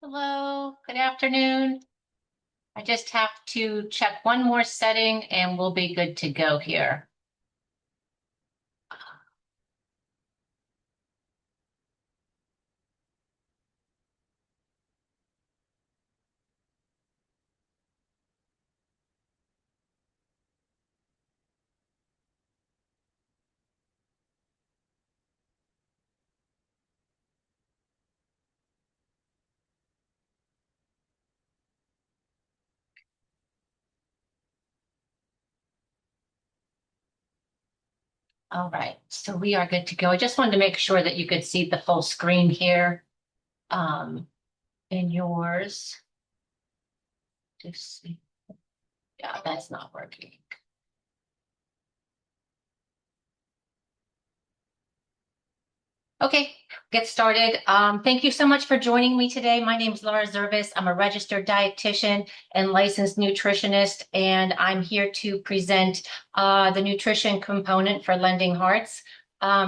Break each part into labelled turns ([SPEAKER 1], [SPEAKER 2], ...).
[SPEAKER 1] Hello, good afternoon. I just have to check one more setting and we'll be good to go here. All right, so we are good to go. I just wanted to make sure that you could see the full screen here um, in yours. Just see. Yeah, that's not working. Okay, get started. Thank you so much for joining me today. My name is Laura Zervis. I'm a registered dietitian and licensed nutritionist, and I'm here to present the nutrition component for Lending Hearts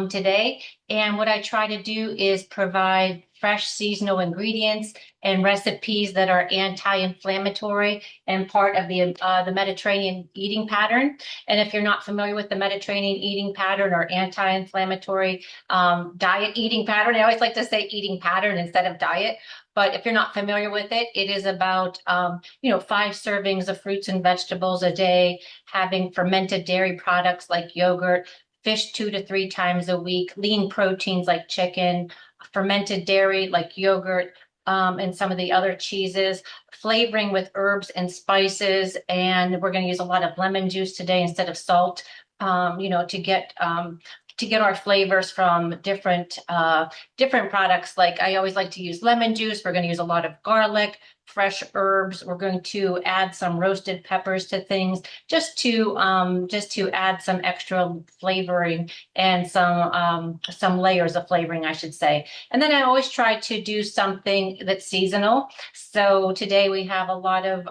[SPEAKER 1] today. And what I try to do is provide fresh seasonal ingredients and recipes that are anti-inflammatory and part of the Mediterranean eating pattern. And if you're not familiar with the Mediterranean eating pattern or anti-inflammatory diet eating pattern. I always like to say eating pattern instead of diet. But if you're not familiar with it, it is about, 5 servings of fruits and vegetables a day, having fermented dairy products like yogurt, fish 2 to 3 times a week, lean proteins like chicken, fermented dairy like yogurt, and some of the other cheeses, flavoring with herbs and spices. And we're going to use a lot of lemon juice today instead of salt, to get our flavors from different products. Like I always like to use lemon juice. We're going to use a lot of garlic, fresh herbs. We're going to add some roasted peppers to things just to add some extra flavoring and some layers of flavoring, I should say. And then I always try to do something that's seasonal. So today we have a lot of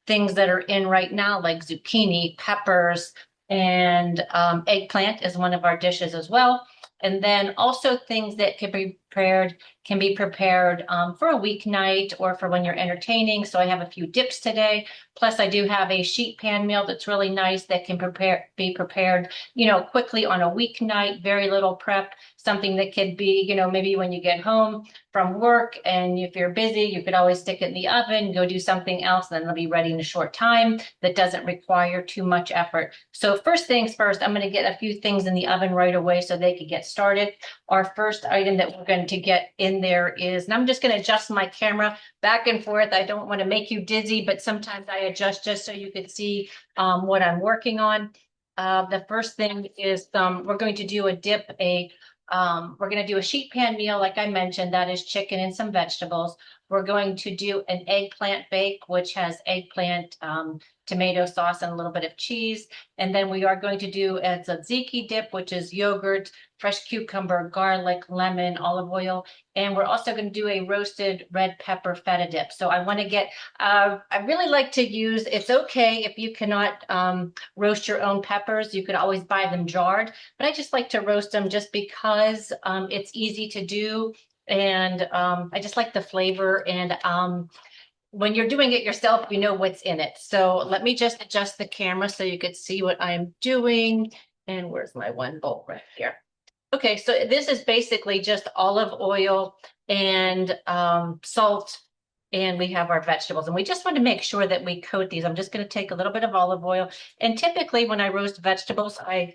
[SPEAKER 1] things that are in right now, like zucchini, peppers, and eggplant is one of our dishes as well. And then also things that can be prepared for a weeknight or for when you're entertaining. So I have a few dips today. Plus, I do have a sheet pan meal that's really nice that can be prepared, quickly on a weeknight. Very little prep. Something that could be, maybe when you get home from work and if you're busy, you could always stick it in the oven, go do something else, and then it'll be ready in a short time. That doesn't require too much effort. So first things first, I'm going to get a few things in the oven right away so they could get started. Our first item that we're going to get in there is, and I'm just going to adjust my camera back and forth. I don't want to make you dizzy, but sometimes I adjust just so you could see what I'm working on. The first thing is we're going to do a dip, we're going to do a sheet pan meal, like I mentioned, that is chicken and some vegetables. We're going to do an eggplant bake, which has eggplant, tomato sauce, and a little bit of cheese. And then we are going to do a tzatziki dip, which is yogurt, fresh cucumber, garlic, lemon, olive oil. And we're also going to do a roasted red pepper feta dip. So I want to I really like to use, it's okay if you cannot roast your own peppers. You could always buy them jarred, but I just like to roast them just because it's easy to do. And I just like the flavor. And when you're doing it yourself, you know what's in it. So let me just adjust the camera so you could see what I'm doing. And where's my one bowl right here? Okay, so this is basically just olive oil and salt, and we have our vegetables. And we just want to make sure that we coat these. I'm just going to take a little bit of olive oil. And typically when I roast vegetables, I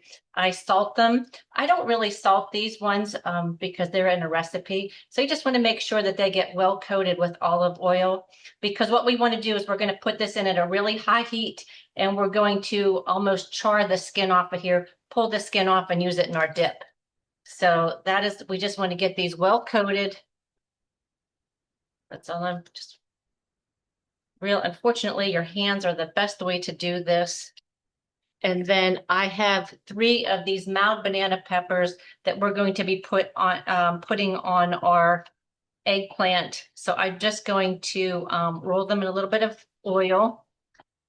[SPEAKER 1] salt them. I don't really salt these ones because they're in a recipe. So you just want to make sure that they get well coated with olive oil, because what we want to do is we're going to put this in at a really high heat, and we're going to almost char the skin off of here, pull the skin off, and use it in our dip. So we just want to get these well coated. That's all. I'm just unfortunately, your hands are the best way to do this. And then I have 3 of these mild banana peppers that we're going to be putting on our eggplant. So I'm just going to roll them in a little bit of oil.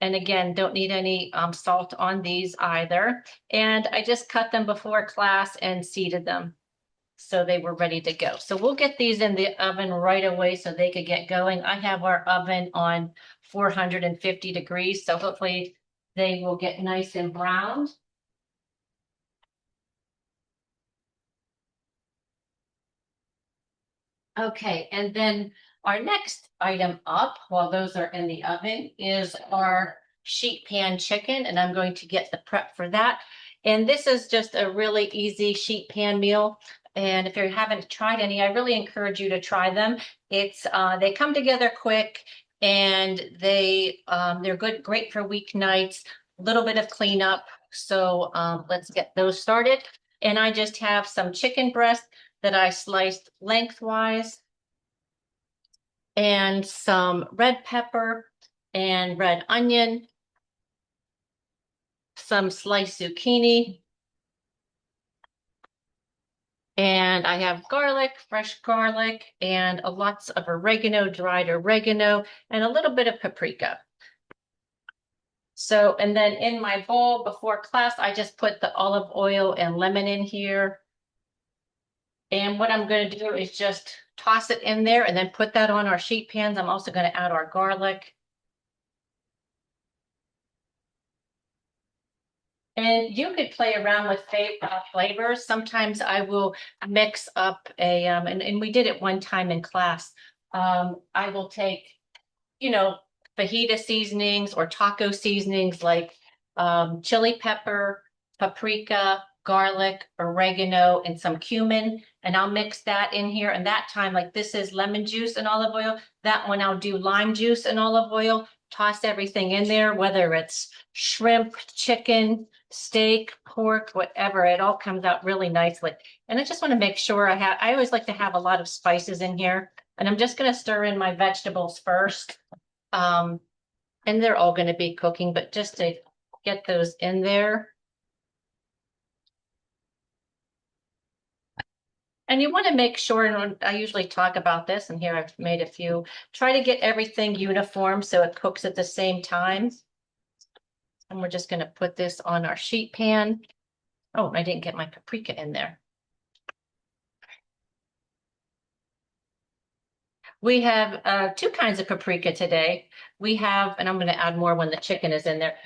[SPEAKER 1] And again, don't need any salt on these either. And I just cut them before class and seeded them. So they were ready to go. So we'll get these in the oven right away so they could get going. I have our oven on 450 degrees, so hopefully they will get nice and browned. Okay, and then our next item up, while those are in the oven, is our sheet pan chicken, and I'm going to get the prep for that. And this is just a really easy sheet pan meal. And if you haven't tried any, I really encourage you to try them. It's they come together quick, and they're good, great for weeknights. A little bit of cleanup. So let's get those started. And I just have some chicken breast that I sliced lengthwise, and some red pepper and red onion, some sliced zucchini, and I have garlic, fresh garlic, and lots of oregano, dried oregano, and a little bit of paprika. So, and then in my bowl before class, I just put the olive oil and lemon in here. And what I'm going to do is just toss it in there and then put that on our sheet pans. I'm also going to add our garlic. And you could play around with flavors. Sometimes I will mix up and we did it one time in class. I will take, you know, fajita seasonings or taco seasonings like chili pepper, paprika, garlic, oregano, and some cumin. And I'll mix that in here. And that time, like this is lemon juice and olive oil. That one I'll do lime juice and olive oil. Toss everything in there, whether it's shrimp, chicken, steak, pork, whatever. It all comes out really nicely. And I just want to make sure I always like to have a lot of spices in here. And I'm just going to stir in my vegetables first. And they're all going to be cooking, but just to get those in there. And you want to make sure, and I usually talk about this, and here I've made a few, try to get everything uniform so it cooks at the same time. And we're just going to put this on our sheet pan. Oh, I didn't get my paprika in there. We have two kinds of paprika today. We have, and I'm going to add more when the chicken is in there.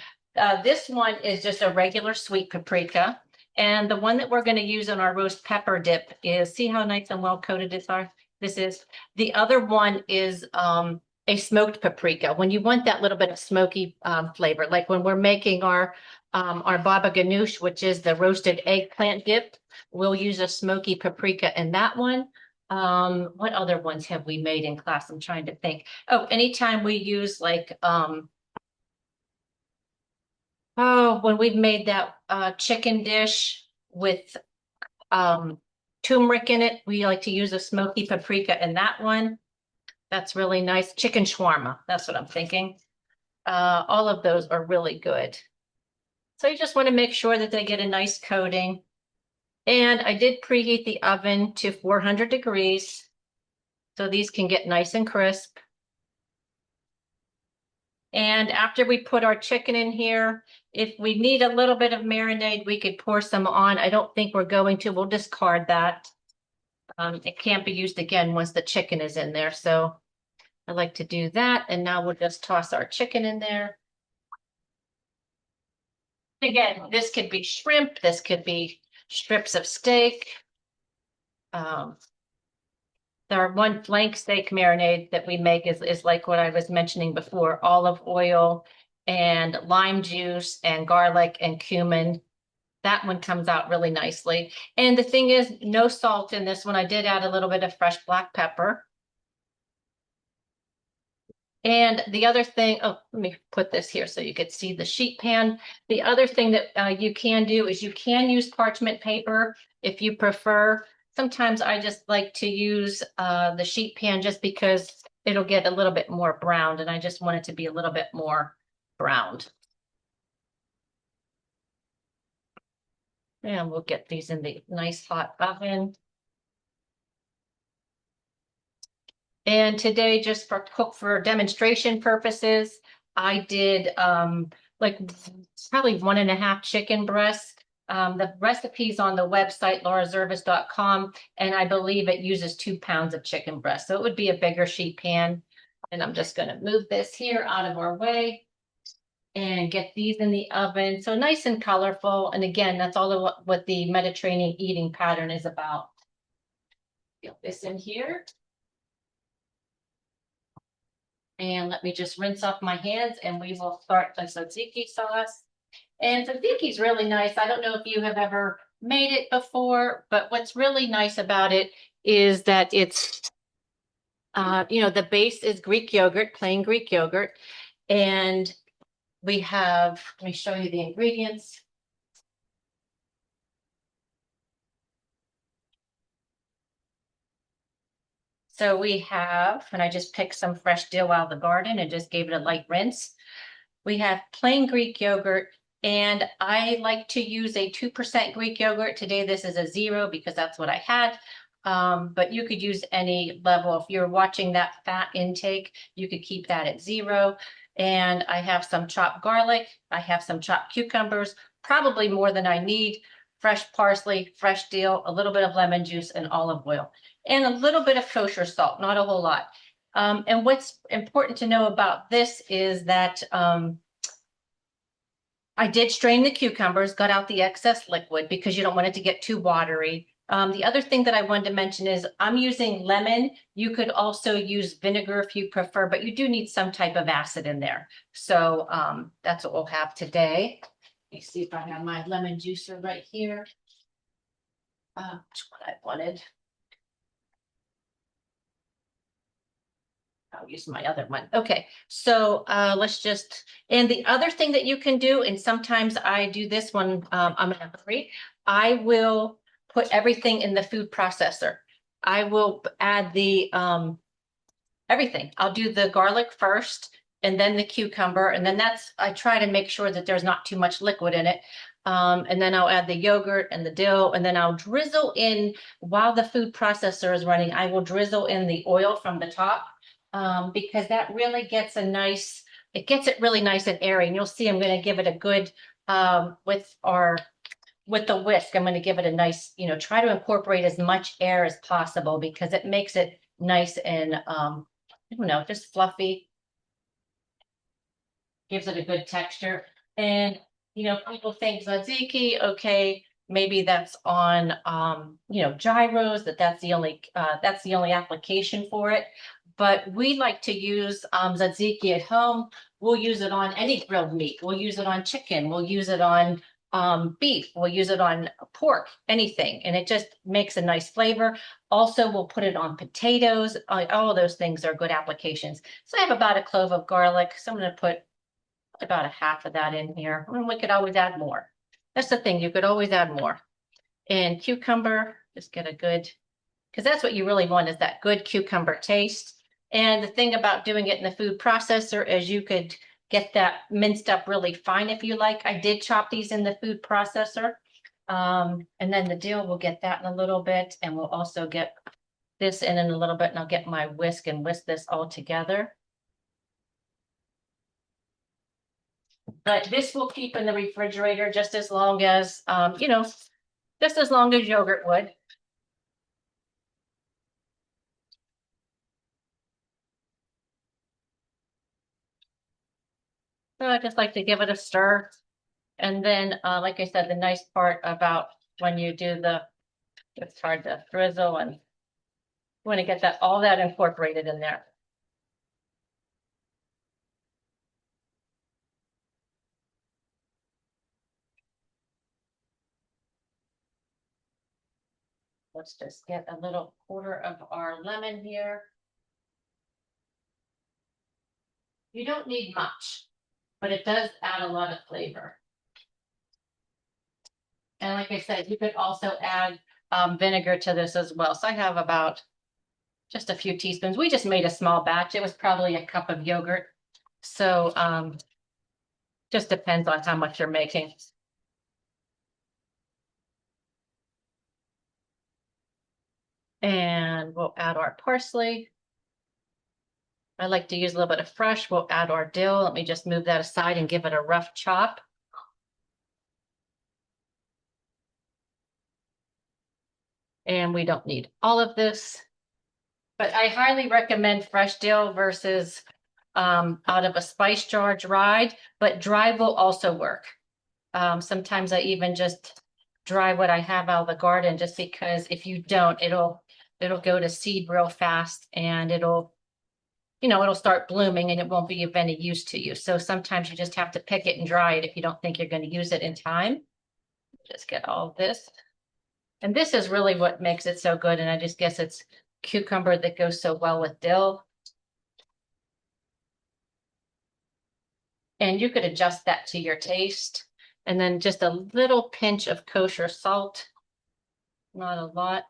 [SPEAKER 1] This one is just a regular sweet paprika. And the one that we're going to use on our roast pepper dip is, see how nice and well coated this is. The other one is a smoked paprika. When you want that little bit of smoky flavor, like when we're making our baba ganoush, which is the roasted eggplant dip, we'll use a smoky paprika in that one. What other ones have we made in class? I'm trying to think. Oh, anytime we use like when we've made that chicken dish with turmeric in it, we like to use a smoky paprika in that one. That's really nice. Chicken shawarma, that's what I'm thinking. All of those are really good. So you just want to make sure that they get a nice coating. And I did preheat the oven to 400 degrees, so these can get nice and crisp. And after we put our chicken in here, if we need a little bit of marinade, we could pour some on. I don't think we're going to. We'll discard that. It can't be used again once the chicken is in there. So I like to do that. And now we'll just toss our chicken in there. Again, this could be shrimp. This could be strips of steak. Our one flank steak marinade that we make is like what I was mentioning before, olive oil and lime juice and garlic and cumin. That one comes out really nicely. And the thing is, no salt in this one. I did add a little bit of fresh black pepper. And the other thing, oh, let me put this here so you could see the sheet pan. The other thing that you can do is you can use parchment paper if you prefer. Sometimes I just like to use the sheet pan just because it'll get a little bit more browned, and I just want it to be a little bit more browned. And we'll get these in the nice hot oven. And today, just for demonstration purposes, I did like probably 1.5 chicken breasts. The recipe's on the website, laurazervis.com, and I believe it uses 2 pounds of chicken breast. So it would be a bigger sheet pan. And I'm just going to move this here out of our way and get these in the oven. So nice and colorful. And again, that's all of what the Mediterranean eating pattern is about. Get this in here. And let me just rinse off my hands and we will start the tzatziki sauce. And tzatziki is really nice. I don't know if you have ever made it before, but what's really nice about it is that it's, the base is Greek yogurt, plain Greek yogurt. And we have, let me show you the ingredients. So we have, and I just picked some fresh dill out of the garden and just gave it a light rinse. We have plain Greek yogurt, and I like to use a 2% Greek yogurt. Today, this is a 0 because that's what I had. But you could use any level. If you're watching that fat intake, you could keep that at 0. And I have some chopped garlic. I have some chopped cucumbers, probably more than I need. Fresh parsley, fresh dill, a little bit of lemon juice, and olive oil, and a little bit of kosher salt, not a whole lot. And what's important to know about this is that I did strain the cucumbers, got out the excess liquid because you don't want it to get too watery. The other thing that I wanted to mention is I'm using lemon. You could also use vinegar if you prefer, but you do need some type of acid in there. So that's what we'll have today. Let me see if I have my lemon juicer right here. That's what I wanted. I'll use my other one. Okay, so let's just, and the other thing that you can do, and sometimes I do this when I'm in a hurry, I will put everything in the food processor. I will add the everything. I'll do the garlic first and then the cucumber, and then I try to make sure that there's not too much liquid in it. And then I'll add the yogurt and the dill, and then I'll drizzle in, while the food processor is running, I will drizzle in the oil from the top, because that really gets it gets it really nice and airy. And you'll see I'm going to give it a good, with the whisk, I'm going to give it a nice, try to incorporate as much air as possible because it makes it nice and, I don't know, just fluffy, gives it a good texture. And, people think tzatziki, okay, maybe that's on, gyros, that's the only application for it. But we like to use tzatziki at home. We'll use it on any grilled meat. We'll use it on chicken. We'll use it on beef. We'll use it on pork, anything. And it just makes a nice flavor. Also, we'll put it on potatoes. All of those things are good applications. So I have about a clove of garlic. So I'm going to put about a half of that in here. And we could always add more. That's the thing. You could always add more. And cucumber, just get a good, because that's what you really want, is that good cucumber taste. And the thing about doing it in the food processor is you could get that minced up really fine if you like. I did chop these in the food processor. And then the dill, we'll get that in a little bit. And we'll also get this in a little bit. And I'll get my whisk and whisk this all together. But this will keep in the refrigerator just as long as, just as long as yogurt would. So I just like to give it a stir. And then, like I said, the nice part about when you do it's hard to drizzle, and you want to get all that incorporated in there. Let's just get a little quarter of our lemon here. You don't need much, but it does add a lot of flavor. And like I said, you could also add vinegar to this as well. So I have about just a few teaspoons. We just made a small batch. It was probably a cup of yogurt. So just depends on how much you're making. And we'll add our parsley. I like to use a little bit of fresh. We'll add our dill. Let me just move that aside and give it a rough chop. And we don't need all of this. But I highly recommend fresh dill versus out of a spice jar dried, but dried will also work. Sometimes I even just dry what I have out of the garden, just because if you don't, it'll go to seed real fast, and it'll start blooming, and it won't be of any use to you. So sometimes you just have to pick it and dry it if you don't think you're going to use it in time. Just get all this. And this is really what makes it so good. And I just guess it's cucumber that goes so well with dill. And you could adjust that to your taste. And then just a little pinch of kosher salt, not a lot.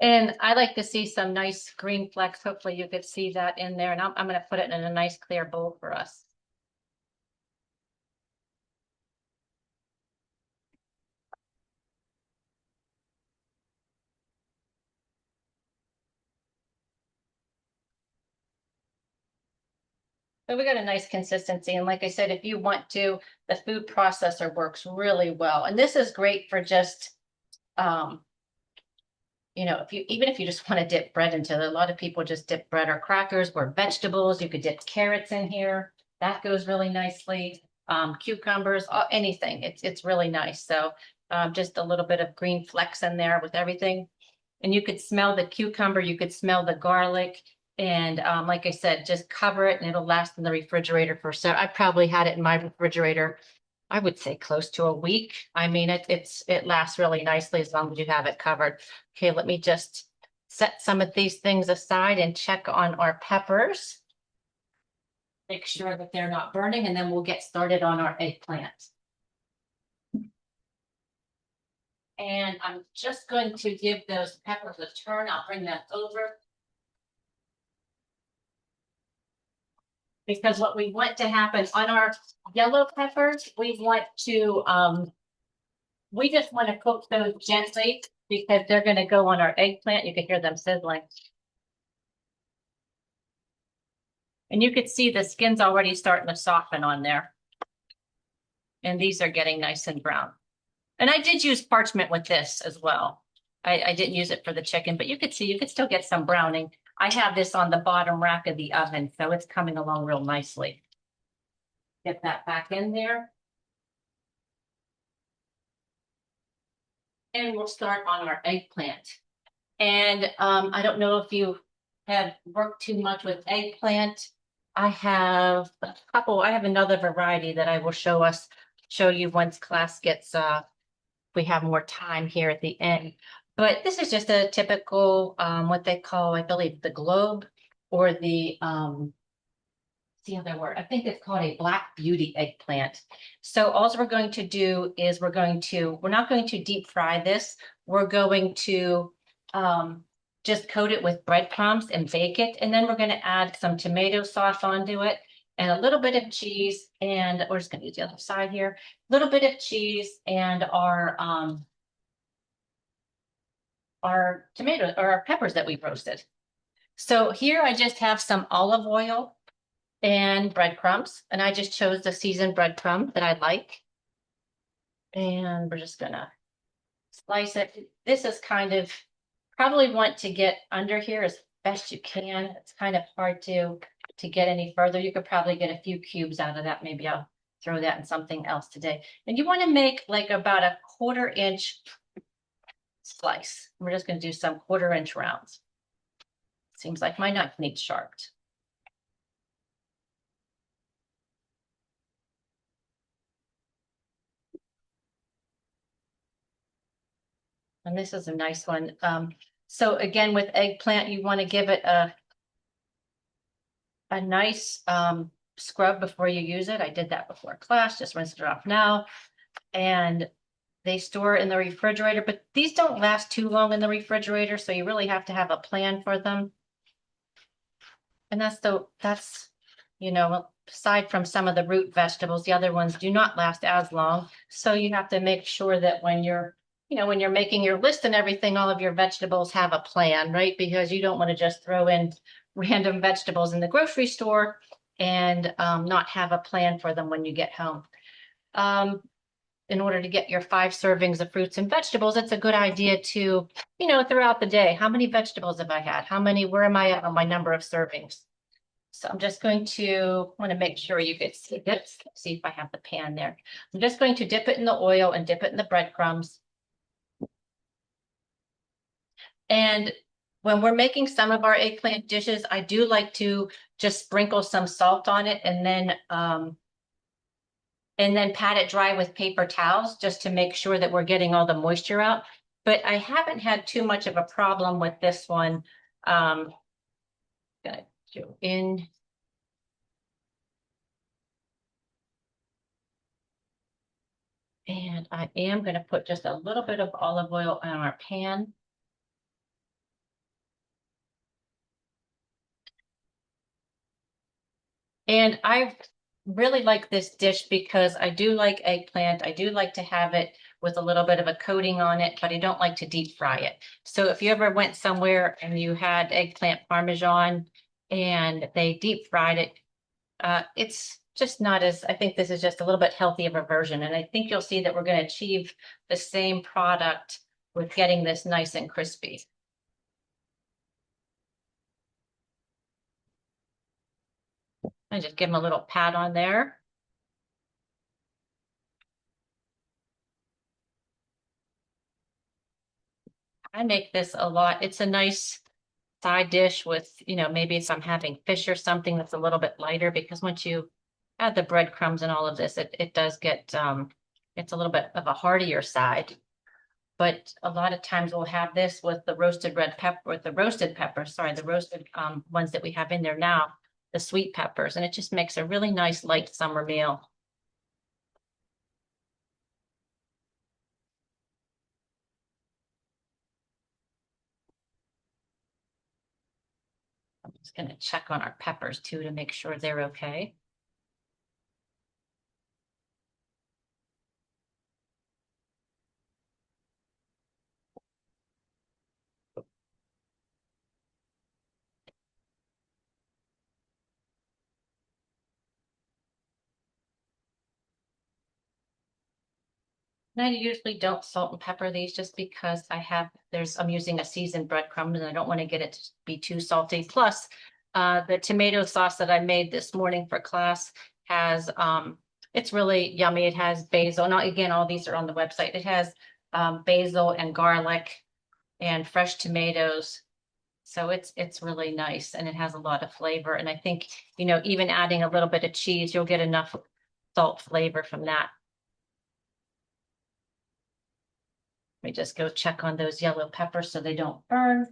[SPEAKER 1] And I like to see some nice green flecks. Hopefully you could see that in there. And I'm going to put it in a nice clear bowl for us. So we got a nice consistency. And like I said, if you want to, the food processor works really well. And this is great for just, even if you just want to dip bread into it. A lot of people just dip bread or crackers or vegetables. You could dip carrots in here. That goes really nicely. Cucumbers, anything. It's really nice. So just a little bit of green flecks in there with everything. And you could smell the cucumber. You could smell the garlic. And like I said, just cover it and it'll last in the refrigerator for I probably had it in my refrigerator, I would say close to a week. I mean, it lasts really nicely as long as you have it covered. Okay, let me just set some of these things aside and check on our peppers. Make sure that they're not burning, and then we'll get started on our eggplant. And I'm just going to give those peppers a turn. I'll bring them over. Because what we want to happen on our yellow peppers, we just want to cook those gently because they're going to go on our eggplant. You can hear them sizzling. And you could see the skin's already starting to soften on there. And these are getting nice and brown. And I did use parchment with this as well. I didn't use it for the chicken, but you could still get some browning. I have this on the bottom rack of the oven, so it's coming along real nicely. Get that back in there. And we'll start on our eggplant. And I don't know if you have worked too much with eggplant. I have another variety that I will show you once class gets, we have more time here at the end. But this is just a typical, what they call, I believe, the globe, or the other word. I think it's called a Black Beauty eggplant. So all we're going to do is we're not going to deep fry this. We're going to just coat it with breadcrumbs and bake it. And then we're going to add some tomato sauce onto it and a little bit of cheese. And we're just going to use the other side here. A little bit of cheese and our tomatoes or our peppers that we roasted. So here I just have some olive oil and breadcrumbs, and I just chose the seasoned breadcrumb that I like. And we're just gonna slice it. This is kind of, probably want to get under here as best you can. It's kind of hard to get any further. You could probably get a few cubes out of that. Maybe I'll throw that in something else today. And you want to make like about a 1/4 inch slice. We're just going to do some 1/4 inch rounds. Seems like my knife needs sharpened. And this is a nice one. So again, with eggplant, you want to give it a nice scrub before you use it. I did that before class, just rinse it off now. And they store in the refrigerator, but these don't last too long in the refrigerator, so you really have to have a plan for them. And that's, aside from some of the root vegetables, the other ones do not last as long. So you have to make sure that when you're making your list and everything, all of your vegetables have a plan, right? Because you don't want to just throw in random vegetables in the grocery store and not have a plan for them when you get home. in order to get your 5 servings of fruits and vegetables, it's a good idea to, throughout the day, how many vegetables have I had? Where am I at on my number of servings? So I'm just going to want to make sure you could see this. See if I have the pan there. I'm just going to dip it in the oil and dip it in the breadcrumbs. And when we're making some of our eggplant dishes, I do like to just sprinkle some salt on it and then pat it dry with paper towels just to make sure that we're getting all the moisture out. But I haven't had too much of a problem with this one. Gonna go in. And I am going to put just a little bit of olive oil on our pan. And I really like this dish because I do like eggplant. I do like to have it with a little bit of a coating on it, but I don't like to deep fry it. So if you ever went somewhere and you had eggplant parmesan and they deep fried it, it's just not as, I think this is just a little bit healthy of a version. And I think you'll see that we're going to achieve the same product with getting this nice and crispy. I just give them a little pat on there. I make this a lot. It's a nice side dish with, maybe if I'm having fish or something that's a little bit lighter, because once you add the breadcrumbs and all of this, it does get, it's a little bit of a heartier side. But a lot of times we'll have this with the roasted red pepper, with the roasted peppers, sorry, the roasted ones that we have in there now, the sweet peppers, and it just makes a really nice light summer meal. I'm just going to check on our peppers too to make sure they're okay. And I usually don't salt and pepper these just because I'm using a seasoned breadcrumb and I don't want to get it to be too salty. Plus, the tomato sauce that I made this morning for class it's really yummy. It has basil. Now, again, all these are on the website. It has basil and garlic and fresh tomatoes. So it's really nice and it has a lot of flavor. And I think, even adding a little bit of cheese, you'll get enough salt flavor from that. Let me just go check on those yellow peppers so they don't burn.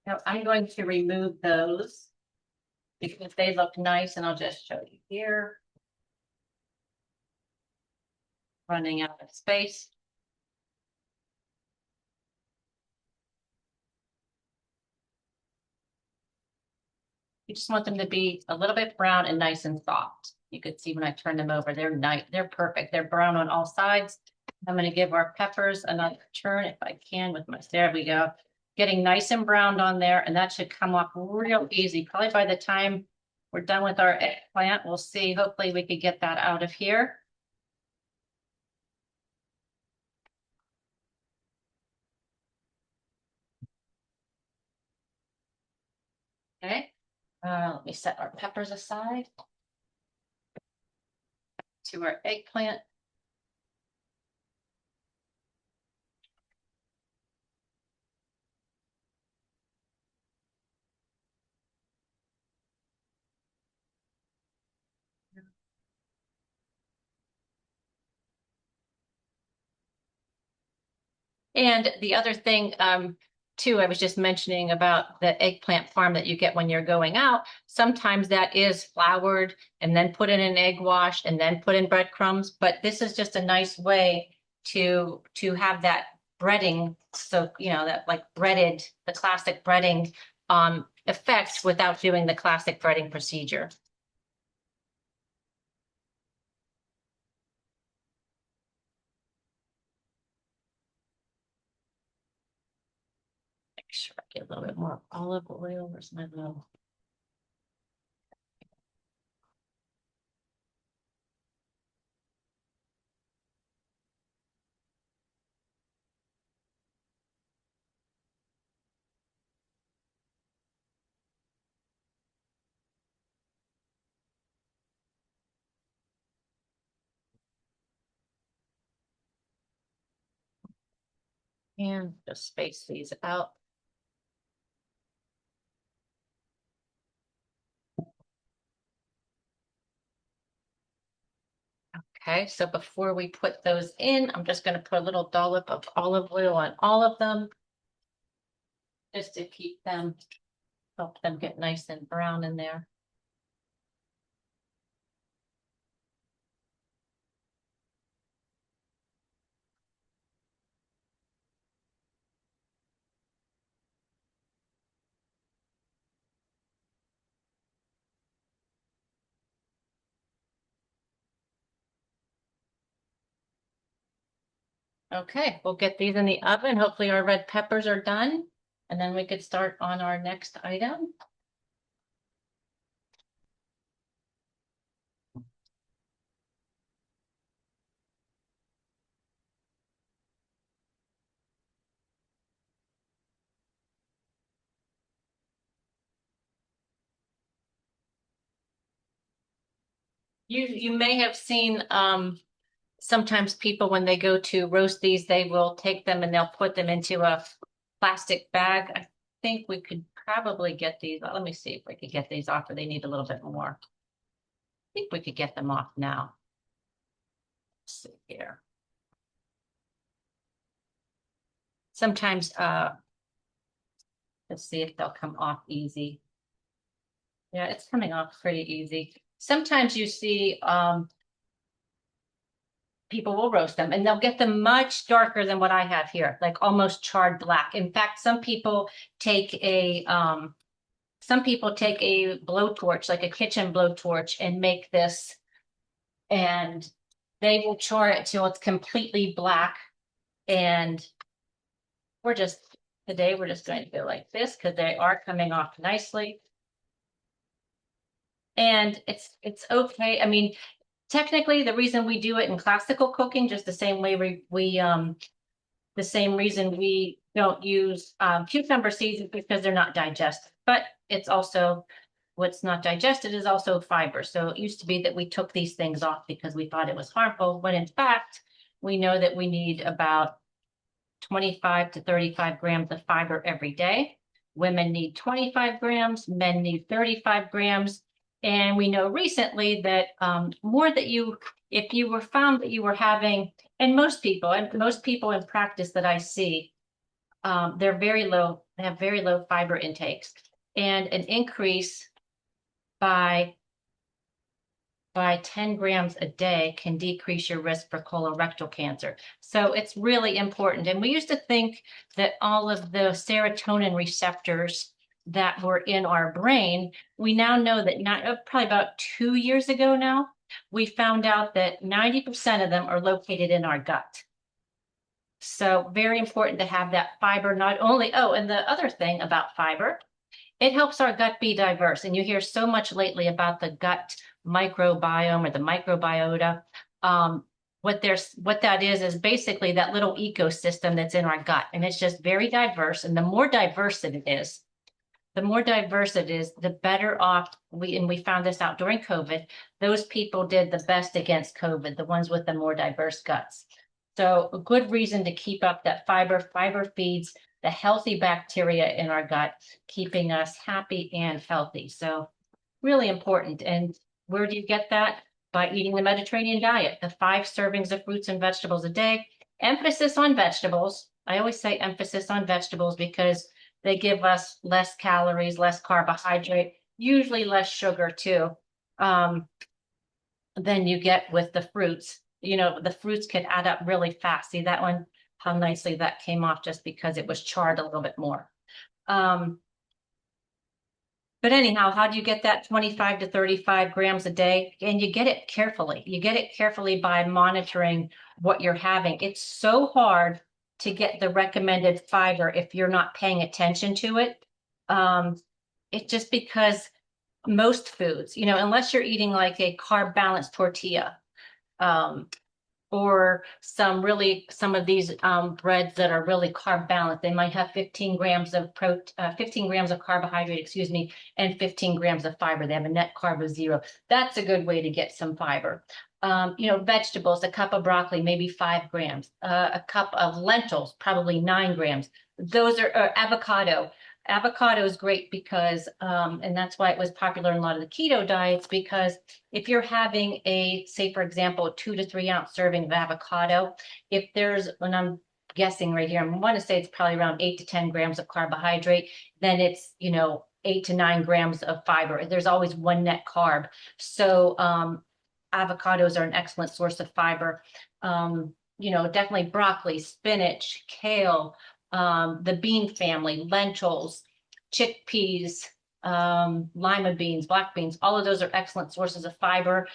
[SPEAKER 1] Now I'm going to remove those because they look nice, and I'll just show you here. Running out of space. You just want them to be a little bit brown and nice and soft. You could see when I turn them over, they're nice, they're perfect. They're brown on all sides. I'm going to give our peppers another turn if I can with my, there we go. Getting nice and browned on there, and that should come off real easy. Probably by the time we're done with our eggplant, we'll see. Hopefully we could get that out of here. Okay, let me set our peppers aside to our eggplant. And the other thing, too, I was just mentioning about the eggplant farm that you get when you're going out. Sometimes that is floured and then put in an egg wash and then put in breadcrumbs. But this is just a nice way to have that breading. So, that like breaded, the classic breading effect without doing the classic breading procedure. sure I get a little bit more olive oil. Where's my little? And just space these out. Okay, so before we put those in, I'm just going to put a little dollop of olive oil on all of them, just to keep them, help them get nice and brown in there. Okay, we'll get these in the oven. Hopefully our red peppers are done, and then we could start on our next item. You may have seen sometimes people when they go to roast these, they will take them and they'll put them into a plastic bag. I think we could probably get these. Let me see if we could get these off, or they need a little bit more. I think we could get them off now. Let's see here. Sometimes let's see if they'll come off easy. Yeah, it's coming off pretty easy. Sometimes you see people will roast them and they'll get them much darker than what I have here, like almost charred black. In fact, some people take a blowtorch, like a kitchen blowtorch, and make this, and they will char it till it's completely black. And today we're just going to go like this because they are coming off nicely. And it's okay. I mean, technically, the reason we do it in classical cooking, just the same way the same reason we don't use cucumber seeds is because they're not digested. But it's also what's not digested is also fiber. So it used to be that we took these things off because we thought it was harmful, when in fact, we know that we need about 25 to 35 grams of fiber every day. Women need 25 grams, men need 35 grams. And we know recently that if you were found that you were having, and most people in practice that I see, they're very low, they have very low fiber intakes, and an increase by 10 grams a day can decrease your risk for colorectal cancer. So it's really important. And we used to think that all of the serotonin receptors that were in our brain, we now know that probably about 2 years ago now, we found out that 90% of them are located in our gut. So very important to have that fiber, not only, and the other thing about fiber, it helps our gut be diverse. And you hear so much lately about the gut microbiome or the microbiota. What that is basically that little ecosystem that's in our gut. And it's just very diverse. And the more diverse it is, the better off we found this out during COVID. Those people did the best against COVID, the ones with the more diverse guts. So a good reason to keep up that fiber. Fiber feeds the healthy bacteria in our gut, keeping us happy and healthy. So really important. And where do you get that? By eating the Mediterranean diet, the 5 servings of fruits and vegetables a day. Emphasis on vegetables. I always say emphasis on vegetables because they give us less calories, less carbohydrate, usually less sugar too, than you get with the fruits. You know, the fruits can add up really fast. See that one, how nicely that came off just because it was charred a little bit more. But anyhow, how do you get that 25 to 35 grams a day? And you get it carefully. You get it carefully by monitoring what you're having. It's so hard to get the recommended fiber if you're not paying attention to it. It's just because most foods, unless you're eating like a carb balanced tortilla, um, or some of these breads that are really carb balanced. They might have 15 grams of 15 grams of carbohydrate, excuse me, and 15 grams of fiber. They have a net carb of 0. That's a good way to get some fiber. Vegetables, a cup of broccoli, maybe 5 grams, a cup of lentils, probably 9 grams. Those are avocado. Avocado is great because, and that's why it was popular in a lot of the keto diets, because if you're having say, for example, a 2 to 3 ounce serving of avocado, if there's, when I'm guessing right here, I want to say it's probably around 8 to 10 grams of carbohydrate, then it's, 8 to 9 grams of fiber. There's always one net carb. So, avocados are an excellent source of fiber. Definitely broccoli, spinach, kale, the bean family, lentils, chickpeas, lima beans, black beans, all of those are excellent sources of fiber.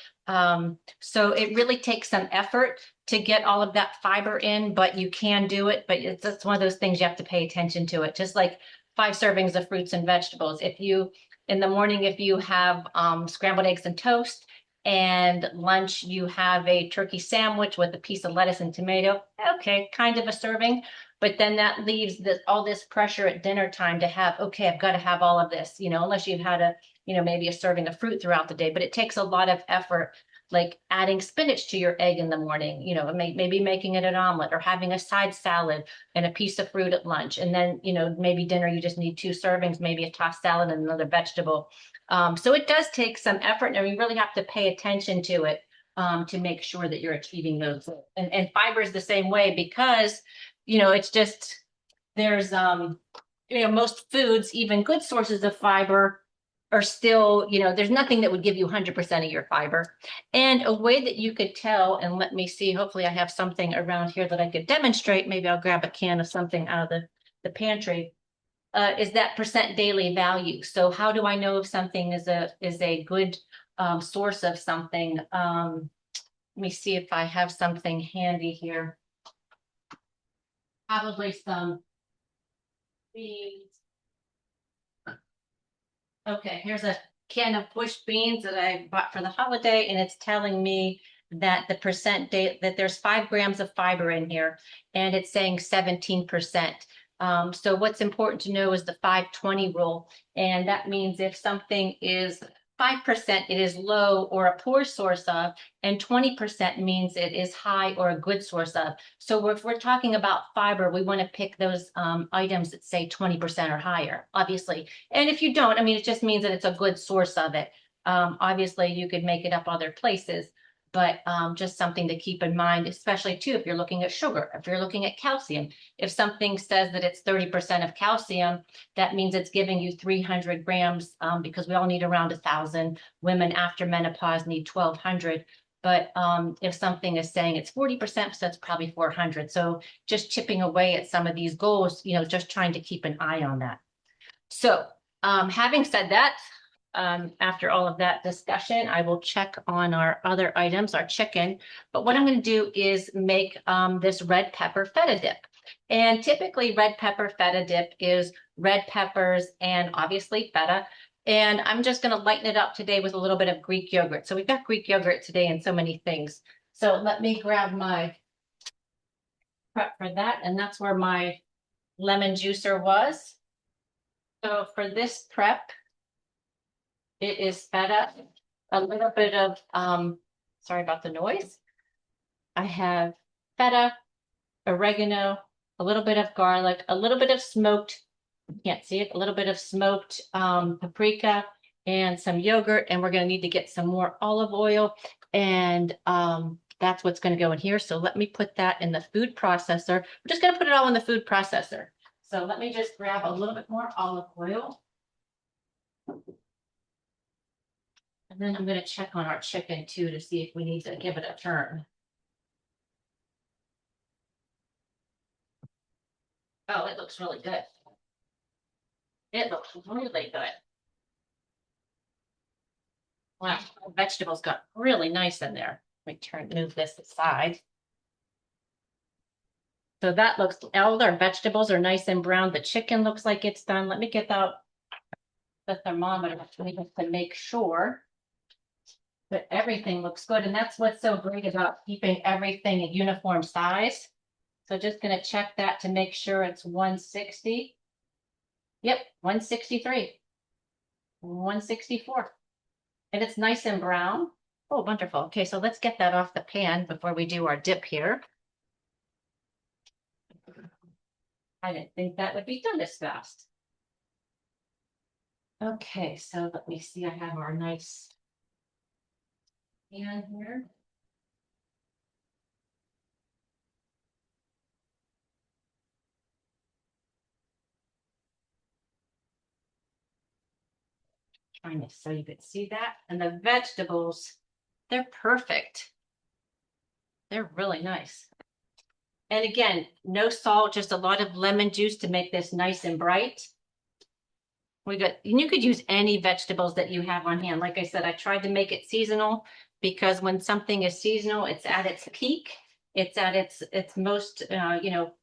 [SPEAKER 1] So it really takes some effort to get all of that fiber in, but you can do it. But it's one of those things you have to pay attention to it. Just like 5 servings of fruits and vegetables. In the morning, if you have scrambled eggs and toast, and lunch you have a turkey sandwich with a piece of lettuce and tomato, okay, kind of a serving. But then that leaves all this pressure at dinner time to have, okay, I've got to have all of this, unless you've had maybe a serving of fruit throughout the day. But it takes a lot of effort, like adding spinach to your egg in the morning, maybe making it an omelet, or having a side salad and a piece of fruit at lunch. And then, maybe dinner, you just need 2 servings, maybe a tossed salad and another vegetable. So it does take some effort, and we really have to pay attention to it to make sure that you're achieving those. And fiber is the same way, because it's just, there's most foods, even good sources of fiber, are still, there's nothing that would give you 100% of your fiber. And a way that you could tell, and let me see, hopefully I have something around here that I could demonstrate. Maybe I'll grab a can of something out of the pantry. Is that percent daily value. So how do I know if something is a good source of something? Let me see if I have something handy here. Probably some beans. Okay, here's a can of bush beans that I bought for the holiday, and it's telling me that the that there's 5 grams of fiber in here, and it's saying 17%. So what's important to know is the 5-20 rule, and that means if something is 5%, it is low or a poor source of, and 20% means it is high or a good source of. So if we're talking about fiber, we want to pick those items that say 20% or higher, obviously. And if you don't, it just means that it's a good source of it. Obviously, you could make it up other places, but just something to keep in mind, especially too, if you're looking at sugar, if you're looking at calcium. If something says that it's 30% of calcium, that means it's giving you 300 grams, because we all need around 1,000. Women after menopause need 1,200. But if something is saying it's 40%, so it's probably 400. So just chipping away at some of these goals, just trying to keep an eye on that. So having said that, after all of that discussion, I will check on our other items, our chicken. But what I'm going to do is make this red pepper feta dip. And typically red pepper feta dip is red peppers and obviously feta. And I'm just going to lighten it up today with a little bit of Greek yogurt. So we've got Greek yogurt today in so many things. So let me grab my prep for that. And that's where my lemon juicer was. So for this prep, it is feta, a little bit of, sorry about the noise. I have feta, oregano, a little bit of garlic, a little bit of smoked, you can't see it, a little bit of smoked paprika, and some yogurt. And we're going to need to get some more olive oil. And that's what's going to go in here. So let me put that in the food processor. We're just going to put it all in the food processor. So let me just grab a little bit more olive oil. And then I'm going to check on our chicken too to see if we need to give it a turn. Oh, it looks really good. It looks really good. Wow, the vegetables got really nice in there. Let me move this aside. So that looks, all our vegetables are nice and brown. The chicken looks like it's done. Let me get out the thermometer to make sure that everything looks good. And that's what's so great about keeping everything a uniform size. So just gonna check that to make sure it's 160. Yep, 163, 164. And it's nice and brown. Oh, wonderful. Okay, so let's get that off the pan before we do our dip here. I didn't think that would be done this fast. Okay, so let me see. I have our nice pan here. Trying to so you could see that. And the vegetables, they're perfect. They're really nice. And again, no salt, just a lot of lemon juice to make this nice and bright. We got, and you could use any vegetables that you have on hand. Like I said, I tried to make it seasonal because when something is seasonal, it's at its peak. It's at its most,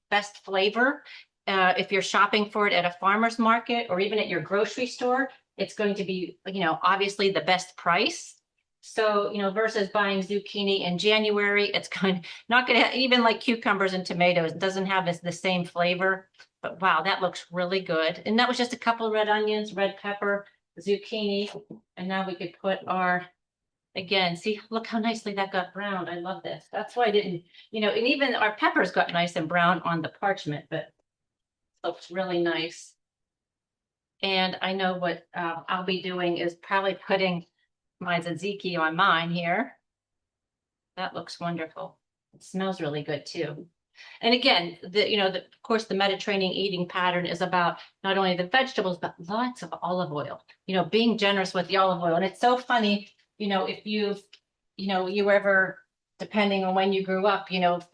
[SPEAKER 1] best flavor. If you're shopping for it at a farmer's market or even at your grocery store, it's going to be, obviously the best price. So, versus buying zucchini in January, it's kind of not going to, even like cucumbers and tomatoes, it doesn't have the same flavor. But wow, that looks really good. And that was just a couple of red onions, red pepper, zucchini. And now we could put our, again, see, look how nicely that got browned. I love this. That's why I didn't, and even our peppers got nice and brown on the parchment, but looks really nice. And I know what I'll be doing is probably putting my tzatziki on mine here. That looks wonderful. It smells really good too. And again, of course, the Mediterranean eating pattern is about not only the vegetables, but lots of olive oil, being generous with the olive oil. And it's so funny, if you ever, depending on when you grew up,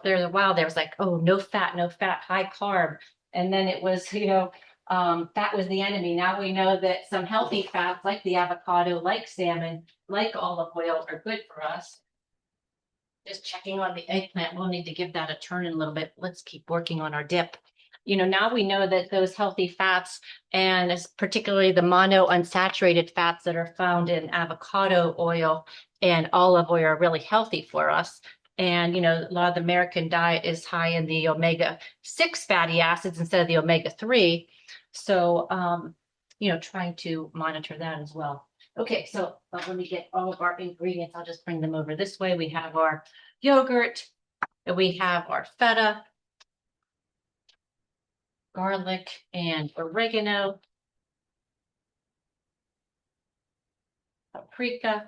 [SPEAKER 1] there's a while there was like, oh, no fat, high carb. And then it was, fat was the enemy. Now we know that some healthy fats like the avocado, like salmon, like olive oil are good for us. Just checking on the eggplant. We'll need to give that a turn in a little bit. Let's keep working on our dip. Now we know that those healthy fats and particularly the monounsaturated fats that are found in avocado oil and olive oil are really healthy for us. And, a lot of the American diet is high in the omega-6 fatty acids instead of the omega-3. So, trying to monitor that as well. Okay, so let me get all of our ingredients. I'll just bring them over this way. We have our yogurt, we have our feta, garlic, and oregano, paprika.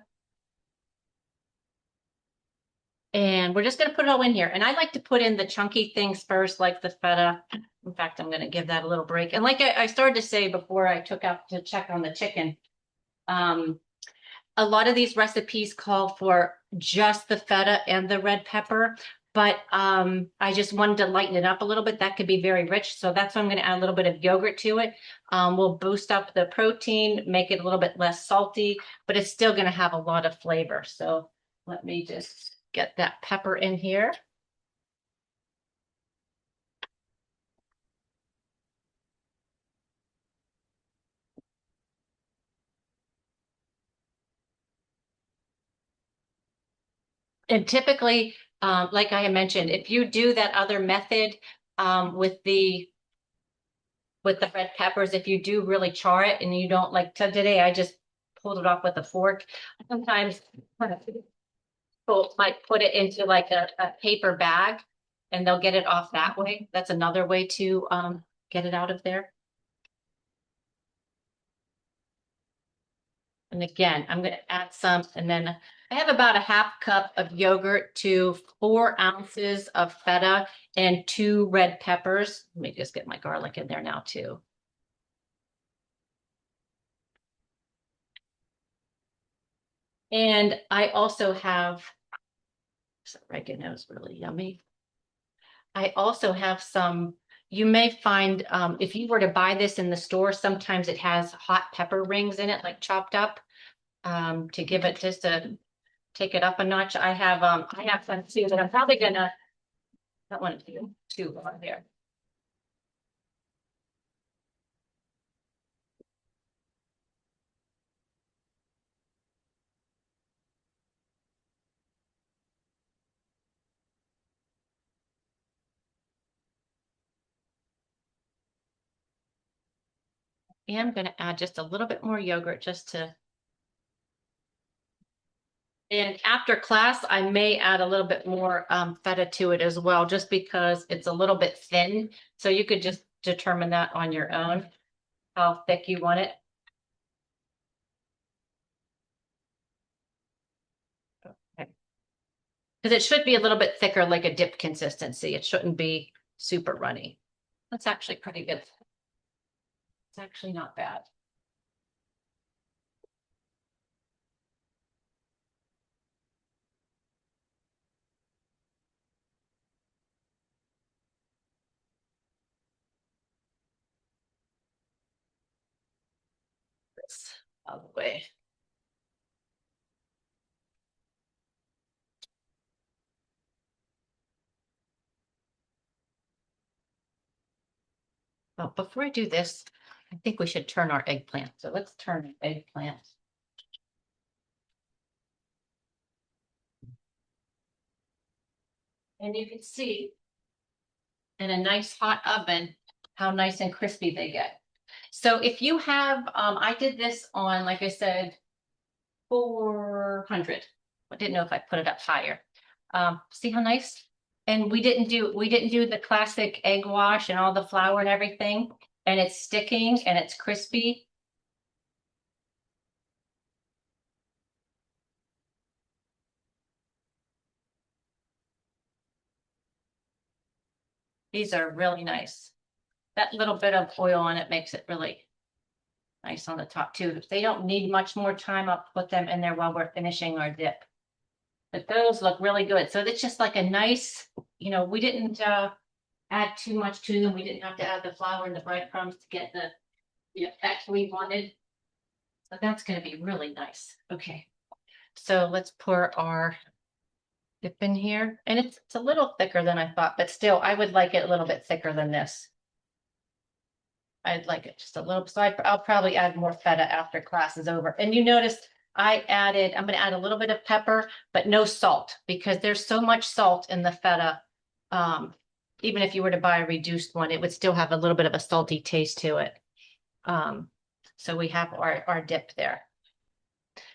[SPEAKER 1] And we're just going to put it all in here. And I like to put in the chunky things first, like the feta. In fact, I'm going to give that a little break. And like I started to say before I took out to check on the chicken, a lot of these recipes call for just the feta and the red pepper, but I just wanted to lighten it up a little bit. That could be very rich. So that's why I'm going to add a little bit of yogurt to it. We'll boost up the protein, make it a little bit less salty, but it's still going to have a lot of flavor. So let me just get that pepper in here. And typically, like I had mentioned, if you do that other method with the red peppers, if you do really char it and you don't like today, I just pulled it off with a fork. Sometimes people might put it into like a paper bag and they'll get it off that way. That's another way to get it out of there. And again, I'm going to add some, and then I have about a half cup of yogurt to 4 ounces of feta and 2 red peppers. Let me just get my garlic in there now too. And I also have, oregano is really yummy. I also have some, you may find, if you were to buy this in the store, sometimes it has hot pepper rings in it, like chopped up, to give it just a, take it up a notch. I have some too that I'm probably gonna That one too on there. And I'm going to add just a little bit more yogurt just to. And after class, I may add a little bit more feta to it as well, just because it's a little bit thin. So you could just determine that on your own, how thick you want it. Okay. Because it should be a little bit thicker, like a dip consistency. It shouldn't be super runny. That's actually pretty good. It's actually not bad. This out of the way. Well, before I do this, I think we should turn our eggplant. So let's turn the eggplant. And you can see in a nice hot oven how nice and crispy they get. So if you have, I did this on, like I said, 400. I didn't know if I put it up higher. See how nice? And we didn't do the classic egg wash and all the flour and everything. And it's sticking and it's crispy. These are really nice. That little bit of oil on it makes it really nice on the top too. If they don't need much more time, I'll put them in there while we're finishing our dip. But those look really good. So it's just like a nice, we didn't add too much to them. We didn't have to add the flour and the breadcrumbs to get the effect we wanted. So that's going to be really nice. Okay. So let's pour our dip in here. And it's a little thicker than I thought, but still, I would like it a little bit thicker than this. I'd like it just a little, so I'll probably add more feta after class is over. And you noticed I'm going to add a little bit of pepper, but no salt, because there's so much salt in the feta. Even if you were to buy a reduced one, it would still have a little bit of a salty taste to it. So we have our dip there.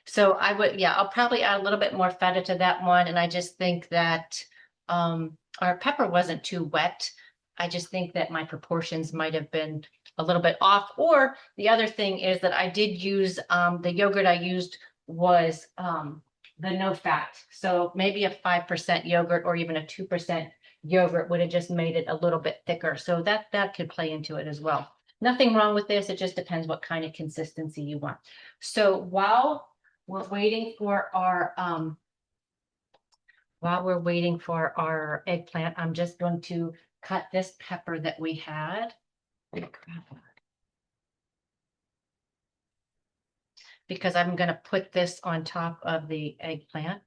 [SPEAKER 1] So I'll probably add a little bit more feta to that one. And I just think that our pepper wasn't too wet. I just think that my proportions might have been a little bit off. Or the other thing is that I did use, the yogurt I used was the no fat. So maybe a 5% yogurt or even a 2% yogurt would have just made it a little bit thicker. So that could play into it as well. Nothing wrong with this. It just depends what kind of consistency you want. So while we're waiting for our eggplant, I'm just going to cut this pepper that we had. Because I'm going to put this on top of the eggplant.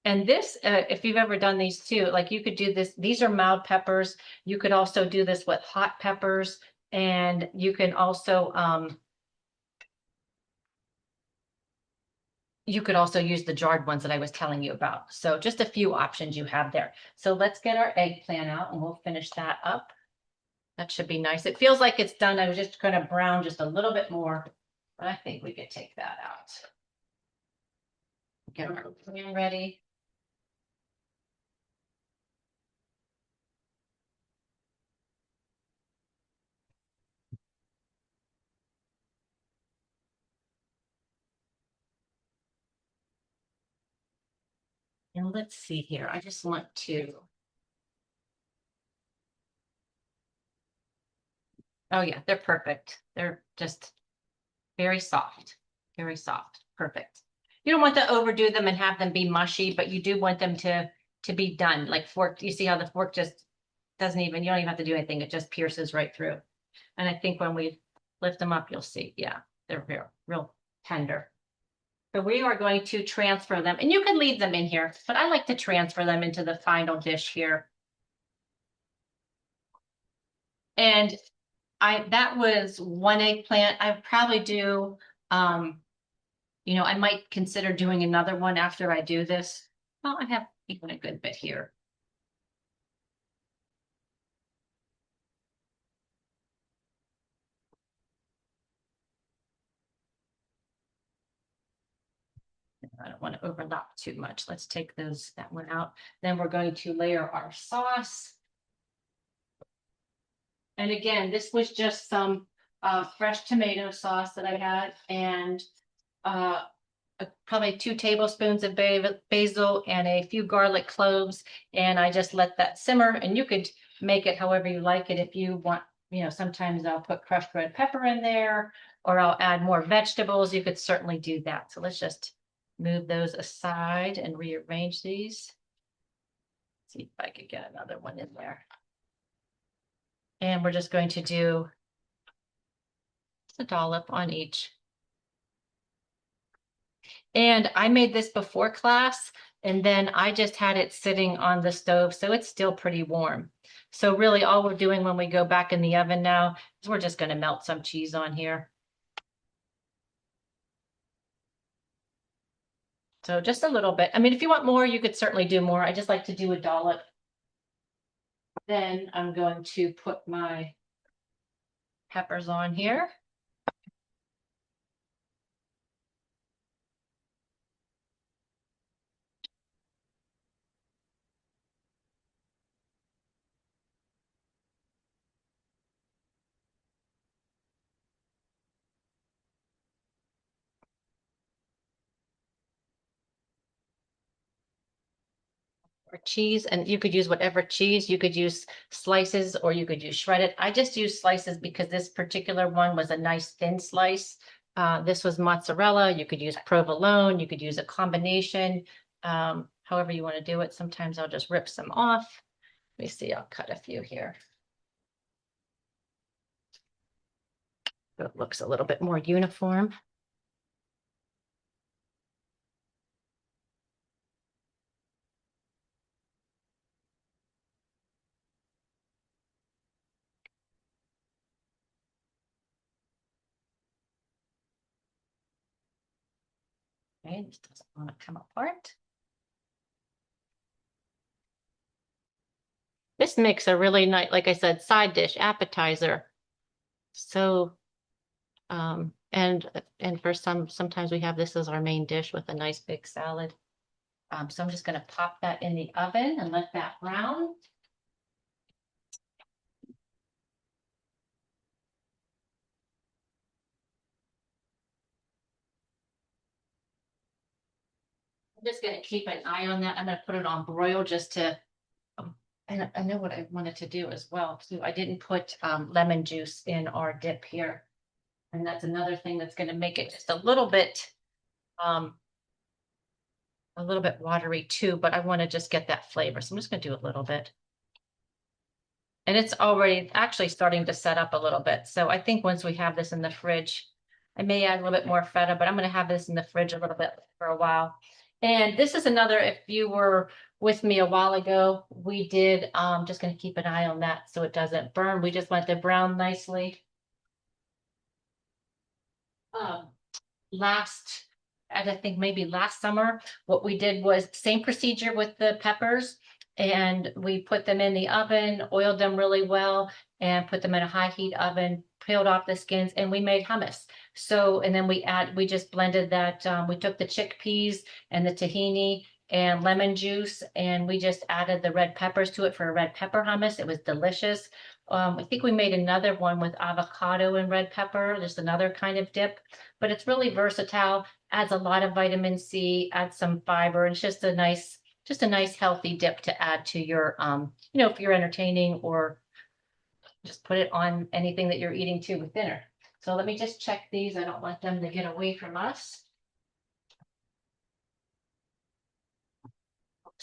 [SPEAKER 1] And this, if you've ever done these too, like you could do this, these are mild peppers. You could also do this with hot peppers, and you can also use the jarred ones that I was telling you about. So just a few options you have there. So let's get our eggplant out and we'll finish that up. That should be nice. It feels like it's done. I was just going to brown just a little bit more, but I think we could take that out. Get our pan ready. And let's see here. I just want to. Oh yeah, they're perfect. They're just very soft, very soft. Perfect. You don't want to overdo them and have them be mushy, but you do want them to be done. Like fork, you see how the fork just doesn't even, you don't even have to do anything. It just pierces right through. And I think when we lift them up, you'll see. Yeah. They're real tender. So we are going to transfer them, and you can leave them in here, but I like to transfer them into the final dish here. And that was one eggplant. I probably do, I might consider doing another one after I do this. Well, I have even a good bit here. I don't want to overlap too much. Let's take that one out. Then we're going to layer our sauce. And again, this was just some fresh tomato sauce that I had, and probably 2 tablespoons of basil and a few garlic cloves. And I just let that simmer, and you could make it however you like it. If you want, sometimes I'll put crushed red pepper in there, or I'll add more vegetables. You could certainly do that. So let's just move those aside and rearrange these. See if I could get another one in there. And we're just going to do a dollop on each. And I made this before class, and then I just had it sitting on the stove, so it's still pretty warm. So really all we're doing when we go back in the oven now is we're just going to melt some cheese on here. So just a little bit. I mean, if you want more, you could certainly do more. I just like to do a dollop. Then I'm going to put my peppers on here. Or cheese, and you could use whatever cheese. You could use slices or you could use shredded. I just use slices because this particular one was a nice thin slice. This was mozzarella. You could use provolone. You could use a combination, however you want to do it. Sometimes I'll just rip some off. Let me see, I'll cut a few here. So it looks a little bit more uniform. Okay, this doesn't want to come apart. This makes a really nice, like I said, side dish, appetizer. So, and for sometimes we have this as our main dish with a nice big salad. So I'm just going to pop that in the oven and let that brown. I'm just going to keep an eye on that. I'm going to put it on broil just to, and I know what I wanted to do as well. So I didn't put lemon juice in our dip here. And that's another thing that's going to make it just a little bit watery too, but I want to just get that flavor. So I'm just going to do a little bit. And it's already actually starting to set up a little bit. So I think once we have this in the fridge, I may add a little bit more feta, but I'm going to have this in the fridge a little bit for a while. And this is another, if you were with me a while ago, we did, just going to keep an eye on that so it doesn't burn. We just want it to brown nicely. I think maybe last summer, what we did was same procedure with the peppers, and we put them in the oven, oiled them really well, and put them in a high heat oven, peeled off the skins, and we made hummus. So, and then we just blended that, we took the chickpeas and the tahini and lemon juice, and we just added the red peppers to it for a red pepper hummus. It was delicious. I think we made another one with avocado and red pepper, just another kind of dip, but it's really versatile, adds a lot of vitamin C, adds some fiber, and it's just a nice healthy dip to add to your, if you're entertaining, or just put it on anything that you're eating too with dinner. So let me just check these. I don't want them to get away from us.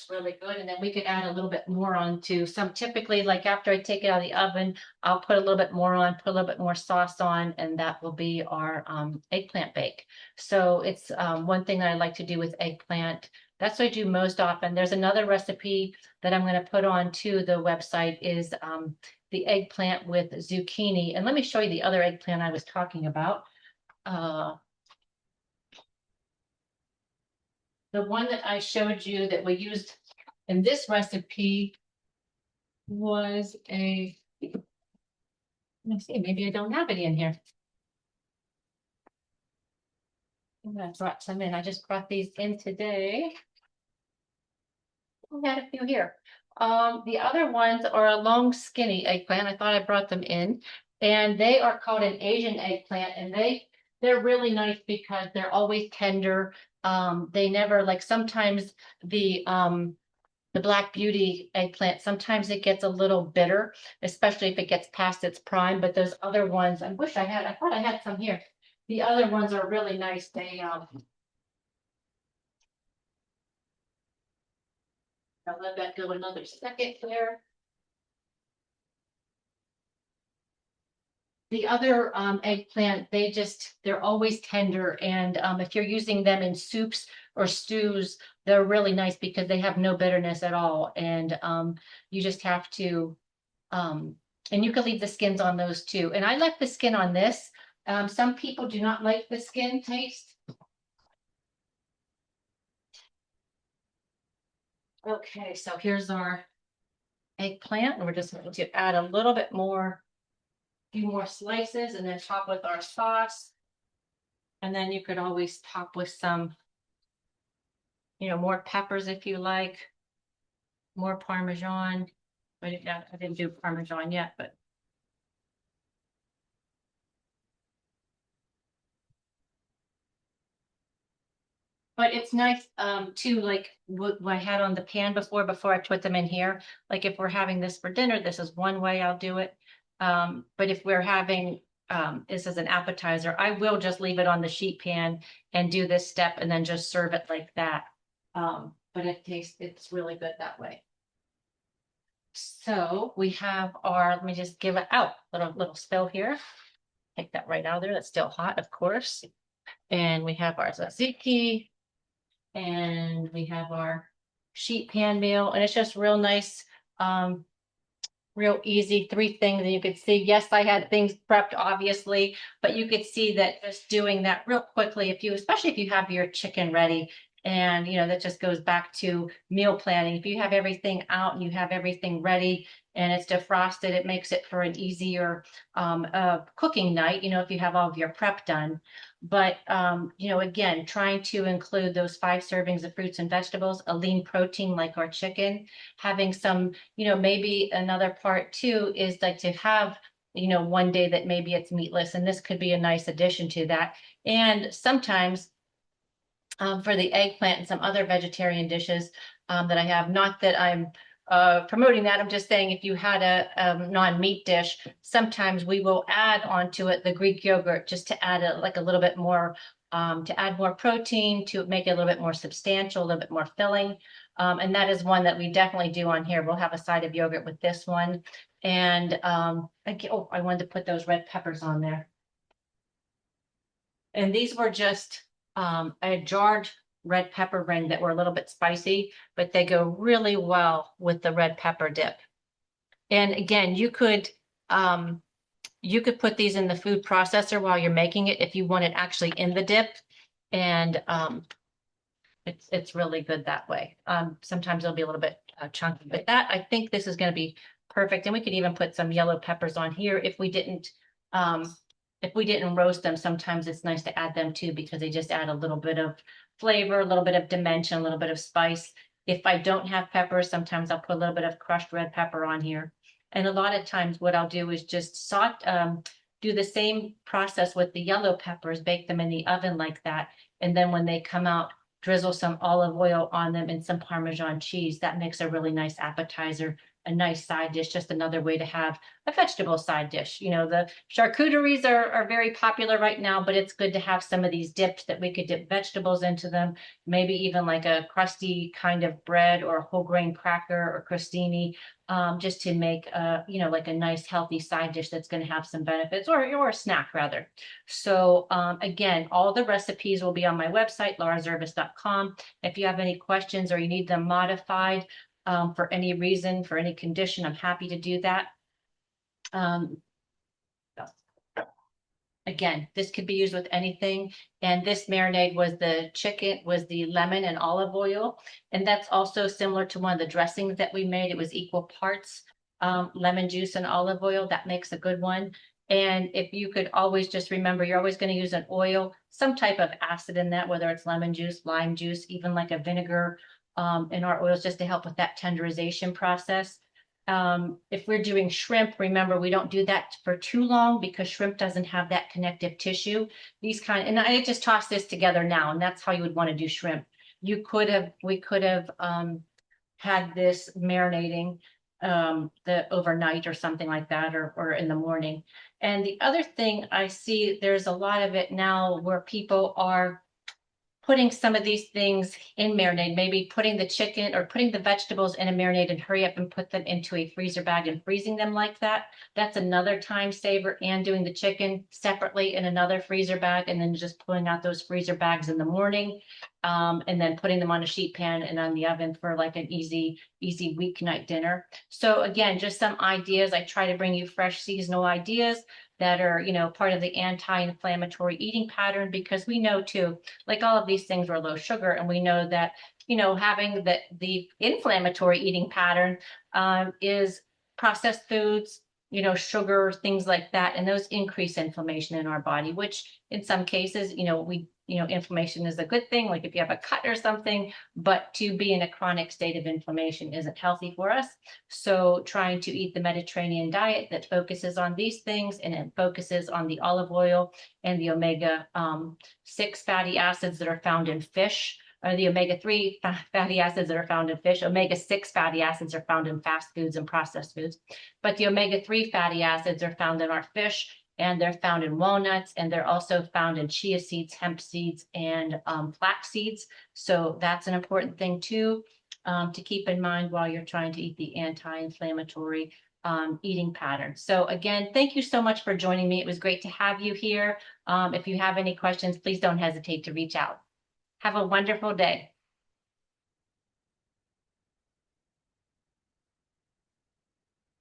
[SPEAKER 1] It's really good. And then we could add a little bit more on to some, typically like after I take it out of the oven, I'll put a little bit more on, put a little bit more sauce on, and that will be our eggplant bake. So it's one thing that I like to do with eggplant. That's what I do most often. There's another recipe that I'm going to put on to the website is the eggplant with zucchini. And let me show you the other eggplant I was talking about. The one that I showed you that we used in this recipe was let me see, maybe I don't have it in here. I brought some in. I just brought these in today. We had a few here. The other ones are a long skinny eggplant. I thought I brought them in, and they are called an Asian eggplant, and they're really nice because they're always tender. They never like sometimes the Black Beauty eggplant, sometimes it gets a little bitter, especially if it gets past its prime. But those other ones, I thought I had some here. The other ones are really nice. I'll let that go another second here. The other eggplant, they're always tender. And if you're using them in soups or stews, they're really nice because they have no bitterness at all. And you just have to, and you can leave the skins on those too. And I like the skin on this. Some people do not like the skin taste. Okay, so here's our eggplant. And we're just going to add a little bit more, few more slices, and then top with our sauce. And then you could always top with some, more peppers if you like, more Parmesan. I didn't do Parmesan yet, but it's nice too, like what I had on the pan before I put them in here. Like if we're having this for dinner, this is one way I'll do it. But if we're having this as an appetizer, I will just leave it on the sheet pan and do this step and then just serve it like that. But it's really good that way. So we have let me just give it out, little spill here. Take that right out of there. That's still hot, of course. And we have our tzatziki. And we have our sheet pan meal, and it's just real nice, real easy. 3 things, and you could see, yes, I had things prepped, obviously, but you could see that just doing that real quickly, especially if you have your chicken ready, and that just goes back to meal planning. If you have everything out and you have everything ready and it's defrosted, it makes it for an easier cooking night, if you have all of your prep done. But, again, trying to include those 5 servings of fruits and vegetables, a lean protein like our chicken, having some, maybe another part too is like to have, one day that maybe it's meatless, and this could be a nice addition to that. And sometimes for the eggplant and some other vegetarian dishes that I have, not that I'm promoting that. I'm just saying if you had a non-meat dish, sometimes we will add onto it the Greek yogurt just to add a little bit more, to add more protein, to make it a little bit more substantial, a little bit more filling. And that is one that we definitely do on here. We'll have a side of yogurt with this one. And I wanted to put those red peppers on there. And these were just a jarred red pepper ring that were a little bit spicy, but they go really well with the red pepper dip. And again, you could put these in the food processor while you're making it if you want it actually in the dip. And it's really good that way. Sometimes it'll be a little bit chunky, but I think this is going to be perfect. And we could even put some yellow peppers on here if we didn't roast them. Sometimes it's nice to add them too, because they just add a little bit of flavor, a little bit of dimension, a little bit of spice. If I don't have peppers, sometimes I'll put a little bit of crushed red pepper on here. And a lot of times what I'll do is just do the same process with the yellow peppers, bake them in the oven like that. And then when they come out, drizzle some olive oil on them and some Parmesan cheese. That makes a really nice appetizer a nice side dish, just another way to have a vegetable side dish. You know, the charcuteries are very popular right now, but it's good to have some of these dips that we could dip vegetables into them, maybe even like a crusty kind of bread or a whole grain cracker or crostini, just to make you know, like a nice healthy side dish that's going to have some benefits, or a snack rather. So again, all the recipes will be on my website, laurazervis.com. If you have any questions or you need them modified for any reason, for any condition, I'm happy to do that. Um, Again, this could be used with anything. And this marinade was the lemon and olive oil. And that's also similar to one of the dressings that we made. It was equal parts lemon juice and olive oil. That makes a good one. And if you could always just remember, you're always going to use an oil, some type of acid in that, whether it's lemon juice, lime juice, even like a vinegar in our oils, just to help with that tenderization process. If we're doing shrimp, remember, we don't do that for too long because shrimp doesn't have that connective tissue. And I just toss this together now, and that's how you would want to do shrimp. We could have had this marinating the overnight or something like that, or in the morning. And the other thing I see, there's a lot of it now where people are putting some of these things in marinade, maybe putting the chicken or putting the vegetables in a marinade and hurry up and put them into a freezer bag and freezing them like that. That's another time saver, and doing the chicken separately in another freezer bag and then just pulling out those freezer bags in the morning. And then putting them on a sheet pan and on the oven for like an easy weeknight dinner. So again, just some ideas. I try to bring you fresh seasonal ideas that are, you know, part of the anti-inflammatory eating pattern, because we know too, like all of these things are low sugar, and we know that, you know, having the inflammatory eating pattern is processed foods, you know, sugar, things like that, and those increase inflammation in our body, which in some cases, you know, inflammation is a good thing, like if you have a cut or something, but to be in a chronic state of inflammation isn't healthy for us. So trying to eat the Mediterranean diet that focuses on these things, and it focuses on the olive oil and the omega 6 fatty acids that are found in fish, or the omega-3 fatty acids that are found in fish. Omega-6 fatty acids are found in fast foods and processed foods, but the omega-3 fatty acids are found in our fish, and they're found in walnuts, and they're also found in chia seeds, hemp seeds, and flax seeds. So that's an important thing too, to keep in mind while you're trying to eat the anti-inflammatory eating pattern. So again, thank you so much for joining me. It was great to have you here. If you have any questions, please don't hesitate to reach out. Have a wonderful day.